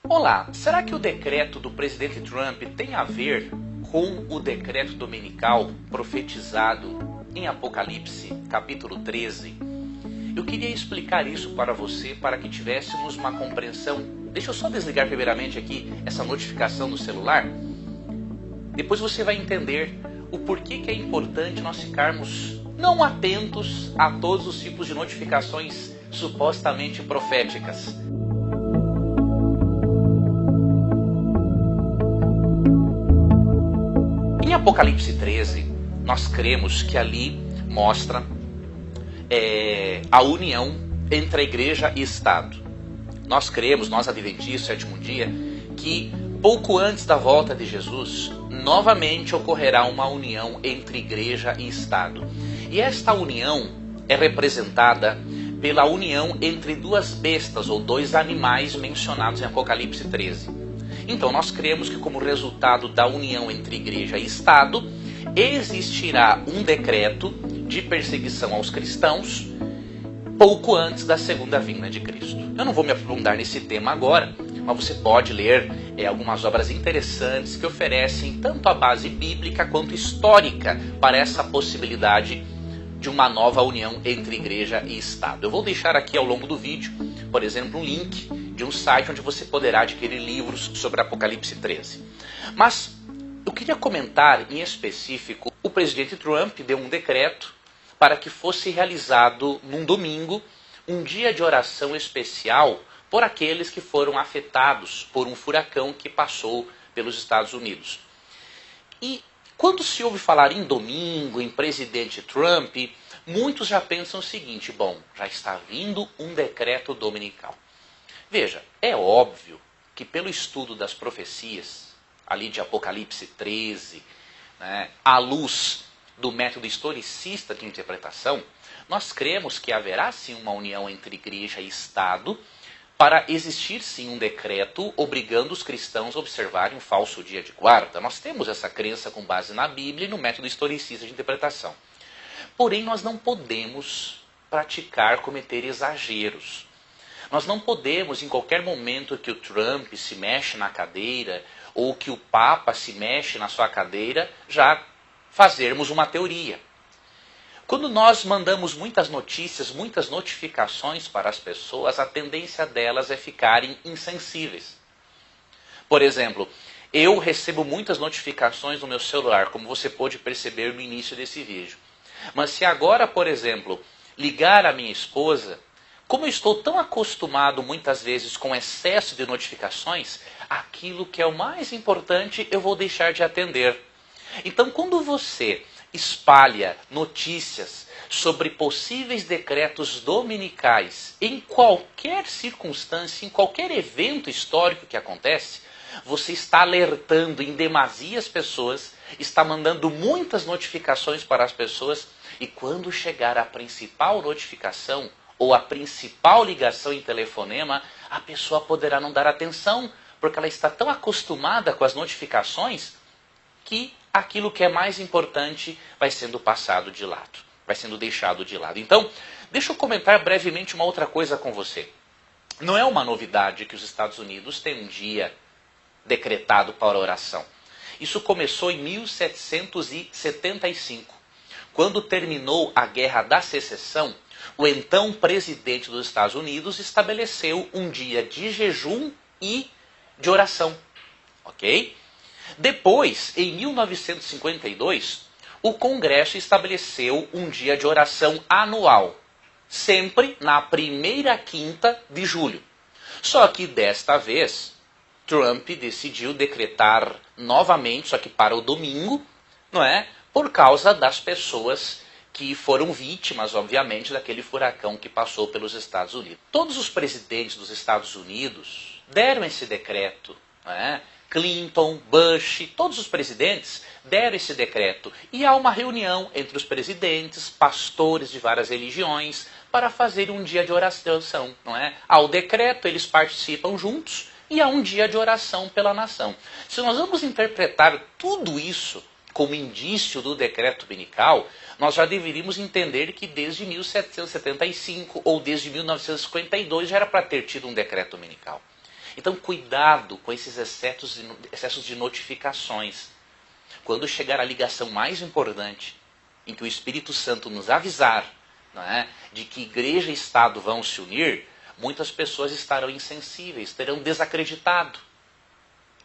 Olá, será que o decreto do presidente Trump tem a ver com o decreto dominical profetizado em Apocalipse, capítulo 13? Eu queria explicar isso para você, para que tivéssemos uma compreensão. Deixa eu só desligar primeiramente aqui essa notificação no celular. Depois você vai entender o porquê que é importante nós ficarmos não atentos a todos os tipos de notificações supostamente proféticas. Em Apocalipse 13, nós cremos que ali mostra a união entre a igreja e Estado. Nós cremos, nós adventistas, sétimo dia, que pouco antes da volta de Jesus, novamente ocorrerá uma união entre igreja e Estado. E esta união é representada pela união entre duas bestas ou dois animais mencionados em Apocalipse 13. Então nós cremos que como resultado da união entre igreja e Estado, existirá um decreto de perseguição aos cristãos pouco antes da segunda vinda de Cristo. Eu não vou me aprofundar nesse tema agora, mas você pode ler algumas obras interessantes que oferecem tanto a base bíblica quanto histórica para essa possibilidade de uma nova união entre igreja e Estado. Eu vou deixar aqui ao longo do vídeo, por exemplo, um link de um site onde você poderá adquirir livros sobre Apocalipse 13. Mas eu queria comentar em específico, o presidente Trump deu um decreto para que fosse realizado num domingo um dia de oração especial por aqueles que foram afetados por um furacão que passou pelos Estados Unidos. E quando se ouve falar em domingo, em presidente Trump, muitos já pensam o seguinte: bom, já está vindo um decreto dominical. Veja, é óbvio que pelo estudo das profecias, ali de Apocalipse 13, à luz do método historicista de interpretação, nós cremos que haverá sim uma união entre igreja e Estado para existir sim um decreto obrigando os cristãos a observarem um falso dia de guarda. Nós temos essa crença com base na Bíblia e no método historicista de interpretação. Porém, nós não podemos cometer exageros. Nós não podemos, em qualquer momento que o Trump se mexe na cadeira ou que o Papa se mexe na sua cadeira, já fazermos uma teoria. Quando nós mandamos muitas notícias, muitas notificações para as pessoas, a tendência delas é ficarem insensíveis. Por exemplo, eu recebo muitas notificações no meu celular, como você pôde perceber no início desse vídeo. Mas se agora, por exemplo, ligar a minha esposa, como eu estou tão acostumado muitas vezes com excesso de notificações, aquilo que é o mais importante eu vou deixar de atender. Então, quando você espalha notícias sobre possíveis decretos dominicais em qualquer circunstância, em qualquer evento histórico que acontece, você está alertando em demasia as pessoas, está mandando muitas notificações para as pessoas, e quando chegar a principal notificação ou a principal ligação em telefonema, a pessoa poderá não dar atenção, porque ela está tão acostumada com as notificações que aquilo que é mais importante vai sendo passado de lado, vai sendo deixado de lado. Então, deixa eu comentar brevemente uma outra coisa com você. Não é uma novidade que os Estados Unidos têm um dia decretado para oração. Isso começou em 1775, quando terminou a Guerra da Secessão. O então presidente dos Estados Unidos estabeleceu um dia de jejum e de oração, ok? Depois, em 1952, o Congresso estabeleceu um dia de oração anual, sempre na primeira quinta de julho. Só que desta vez, Trump decidiu decretar novamente, só que para o domingo, por causa das pessoas que foram vítimas, obviamente, daquele furacão que passou pelos Estados Unidos. Todos os presidentes dos Estados Unidos deram esse decreto, Clinton, Bush, todos os presidentes deram esse decreto. E há uma reunião entre os presidentes, pastores de várias religiões, para fazer um dia de oração, Há o decreto, eles participam juntos, e há um dia de oração pela nação. Se nós vamos interpretar tudo isso como indício do decreto dominical, nós já deveríamos entender que desde 1775 ou desde 1952 já era para ter tido um decreto dominical. Então, cuidado com esses excessos de notificações. Quando chegar a ligação mais importante, em que o Espírito Santo nos avisar, não é, de que igreja e Estado vão se unir, muitas pessoas estarão insensíveis, terão desacreditado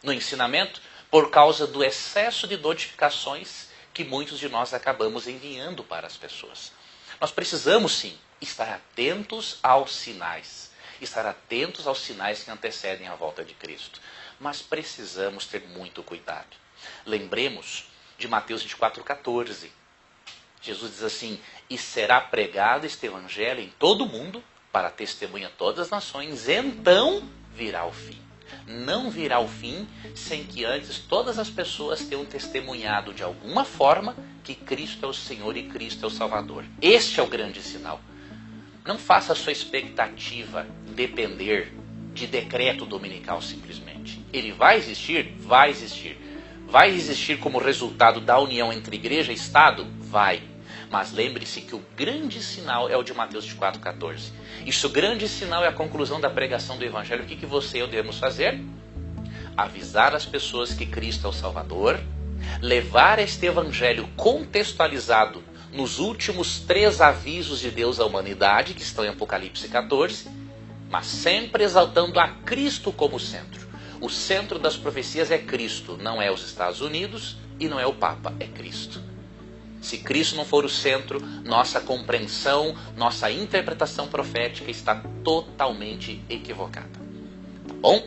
no ensinamento por causa do excesso de notificações que muitos de nós acabamos enviando para as pessoas. Nós precisamos, sim, estar atentos aos sinais. Estar atentos aos sinais que antecedem a volta de Cristo. Mas precisamos ter muito cuidado. Lembremos de Mateus 24,14. Jesus diz assim: e será pregado este evangelho em todo o mundo, para testemunha a todas as nações, então virá o fim. Não virá o fim sem que antes todas as pessoas tenham testemunhado de alguma forma que Cristo é o Senhor e Cristo é o Salvador. Este é o grande sinal. Não faça a sua expectativa depender de decreto dominical simplesmente. Ele vai existir? Vai existir. Vai existir como resultado da união entre igreja e Estado? Vai. Mas lembre-se que o grande sinal é o de Mateus 24,14. E se o grande sinal é a conclusão da pregação do Evangelho, o que você e eu devemos fazer? Avisar as pessoas que Cristo é o Salvador, levar este Evangelho contextualizado nos últimos 3 avisos de Deus à humanidade, que estão em Apocalipse 14, mas sempre exaltando a Cristo como centro. O centro das profecias é Cristo, não é os Estados Unidos e não é o Papa, é Cristo. Se Cristo não for o centro, nossa compreensão, nossa interpretação profética está totalmente equivocada. Tá bom?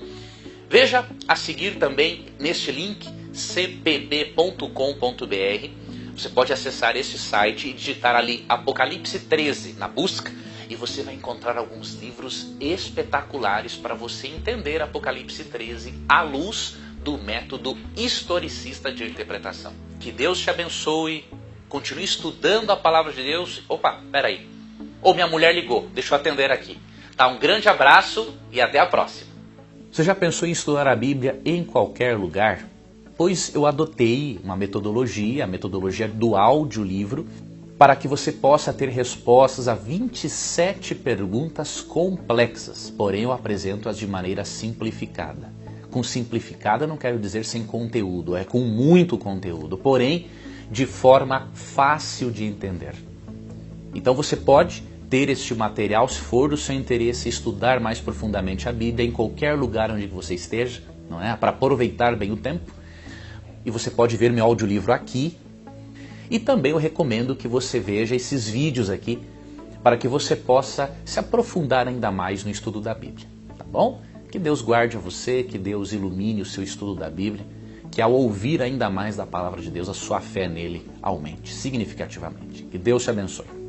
Veja a seguir também neste link cpb.com.br. Você pode acessar esse site e digitar ali Apocalipse 13 na busca e você vai encontrar alguns livros espetaculares para você entender Apocalipse 13 à luz do método historicista de interpretação. Que Deus te abençoe. Continue estudando a palavra de Deus. Opa, peraí. Minha mulher ligou, deixa eu atender aqui. Tá, um grande abraço e até a próxima. Você já pensou em estudar a Bíblia em qualquer lugar? Pois eu adotei uma metodologia, a metodologia do audiolivro, para que você possa ter respostas a 27 perguntas complexas. Porém, eu apresento-as de maneira simplificada. Com simplificada não quero dizer sem conteúdo, é com muito conteúdo. Porém, de forma fácil de entender. Então você pode ter este material, se for do seu interesse, estudar mais profundamente a Bíblia em qualquer lugar onde você esteja, não é? Para aproveitar bem o tempo. E você pode ver meu audiolivro aqui. E também eu recomendo que você veja esses vídeos aqui, para que você possa se aprofundar ainda mais no estudo da Bíblia. Tá bom? Que Deus guarde a você, que Deus ilumine o seu estudo da Bíblia, que ao ouvir ainda mais da palavra de Deus, a sua fé nele aumente significativamente. Que Deus te abençoe.